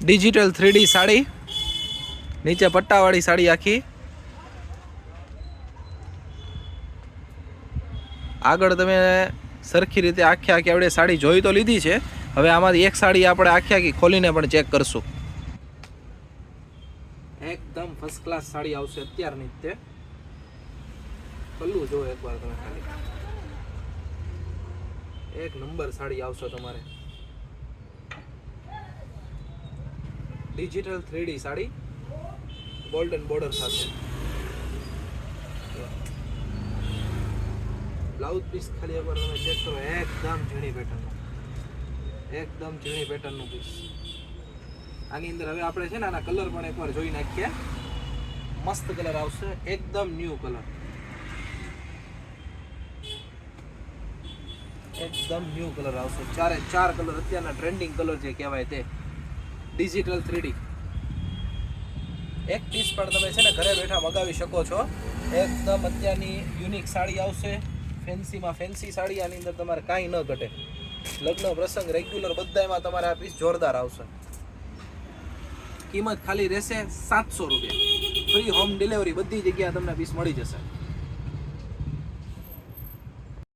Digital 3D sari, નીચે પટ્ટાવાળી સાડી આખી. આગળ તમે સરખી રીતે આખી આપણે સાડી જોઈ તો લીધી છે. હવે આમાંથી એક સાડી આપણે આખી ખોલીને પણ ચેક કરશું. એકદમ ફર્સ્ટ ક્લાસ સાડી આવશે અત્યારની જ તે. પલ્લું જો એકવાર તમે ખાલી, એક નંબર સાડી આવશે તમારે. Digital 3D sari, golden border સાથે. બ્લાઉઝ પીસ ખાલી એકવાર તમે ચેક કરો, એકદમ ઝીણી પેટર્નનું, એકદમ ઝીણી પેટર્નનું પીસ. આની અંદર હવે આપણે છે ને આના કલર પણ એકવાર જોઈ નાખીએ. મસ્ત કલર આવશે, એકદમ ન્યૂ કલર, એકદમ ન્યૂ કલર આવશે. ચારે ચાર કલર અત્યારના ટ્રેન્ડિંગ કલર જે કહેવાય તે. ડિજિટલ 3D એક પીસ પણ તમે છે ને ઘરે બેઠા મગાવી શકો છો. એકદમ અત્યારની યુનિક સાડી આવશે, ફેન્સીમાં ફેન્સી સાડી. આની અંદર તમારે કાંઈ ન ઘટે. લગ્ન પ્રસંગ રેગ્યુલર બધામાં તમારે આ પીસ જોરદાર આવશે. કિંમત ખાલી રહેશે 700 રૂપિયા. ફ્રી હોમ ડિલિવરી, બધી જગ્યાએ તમને પીસ મળી જશે.